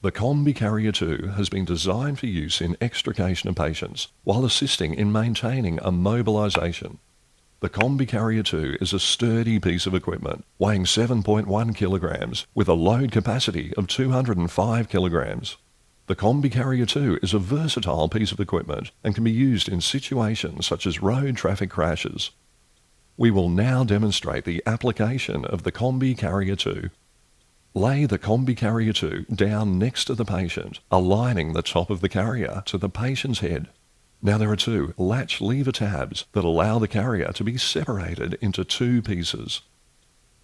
The CombiCarrierII has been designed for use in extrication of patients while assisting in maintaining immobilization. The CombiCarrierII is a sturdy piece of equipment weighing 7.1 kilograms with a load capacity of 205 kilograms. The CombiCarrierII is a versatile piece of equipment and can be used in situations such as road traffic crashes. We will now demonstrate the application of the CombiCarrierII. Lay the CombiCarrierII down next to the patient, aligning the top of the carrier to the patient's head. Now there are two latch lever tabs that allow the carrier to be separated into two pieces.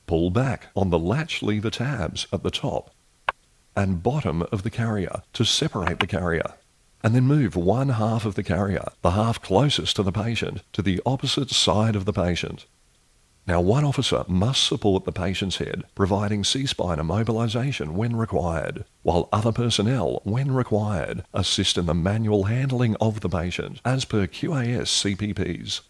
Pull back on the latch lever tabs at the top and bottom of the carrier to separate the carrier, and then move one half of the carrier, the half closest to the patient, to the opposite side of the patient. Now, one officer must support the patient's head, providing C-spine immobilization when required, while other personnel, when required, assist in the manual handling of the patient, as per QAS CPPs.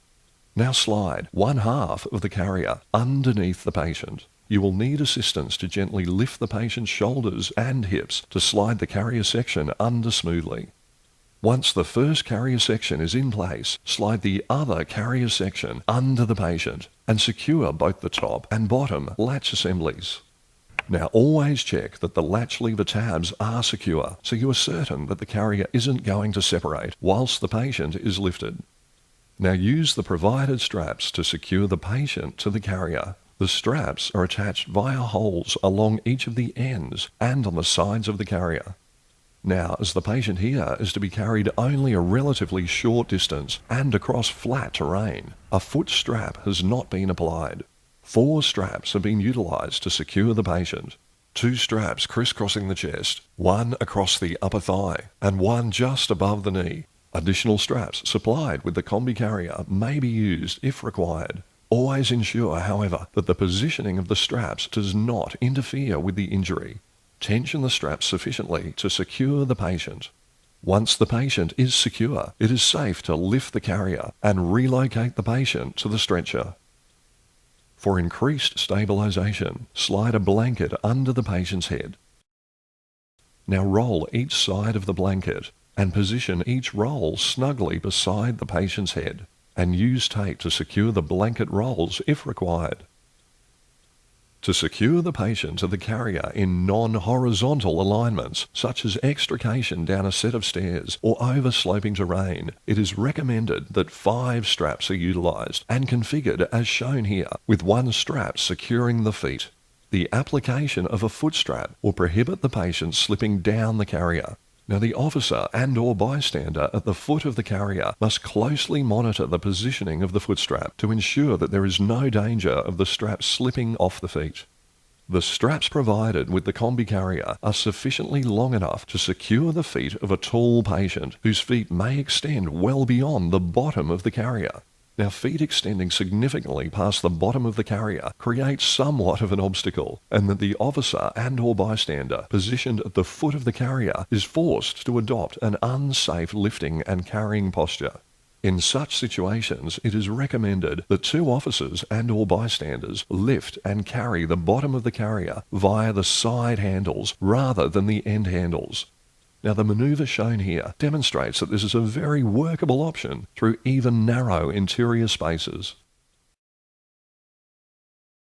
Now slide one half of the carrier underneath the patient. You will need assistance to gently lift the patient's shoulders and hips to slide the carrier section under smoothly. Once the first carrier section is in place, slide the other carrier section under the patient and secure both the top and bottom latch assemblies. Now always check that the latch lever tabs are secure, so you are certain that the carrier isn't going to separate whilst the patient is lifted. Now use the provided straps to secure the patient to the carrier. The straps are attached via holes along each of the ends and on the sides of the carrier. Now, as the patient here is to be carried only a relatively short distance and across flat terrain, a foot strap has not been applied. 4 straps have been utilized to secure the patient. 2 straps crisscrossing the chest, 1 across the upper thigh, and 1 just above the knee. Additional straps supplied with the CombiCarrier may be used if required. Always ensure, however, that the positioning of the straps does not interfere with the injury. Tension the straps sufficiently to secure the patient. Once the patient is secure, it is safe to lift the carrier and relocate the patient to the stretcher. For increased stabilization, slide a blanket under the patient's head. Now roll each side of the blanket and position each roll snugly beside the patient's head, and use tape to secure the blanket rolls if required. To secure the patient to the carrier in non-horizontal alignments, such as extrication down a set of stairs or over sloping terrain, it is recommended that 5 straps are utilized and configured as shown here, with 1 strap securing the feet. The application of a foot strap will prohibit the patient slipping down the carrier. Now the officer and/or bystander at the foot of the carrier must closely monitor the positioning of the foot strap to ensure that there is no danger of the strap slipping off the feet. The straps provided with the CombiCarrier are sufficiently long enough to secure the feet of a tall patient whose feet may extend well beyond the bottom of the carrier. Now, feet extending significantly past the bottom of the carrier creates somewhat of an obstacle, and that the officer and/or bystander positioned at the foot of the carrier is forced to adopt an unsafe lifting and carrying posture. In such situations, it is recommended that 2 officers and/or bystanders lift and carry the bottom of the carrier via the side handles rather than the end handles. Now the maneuver shown here demonstrates that this is a very workable option through even narrow interior spaces.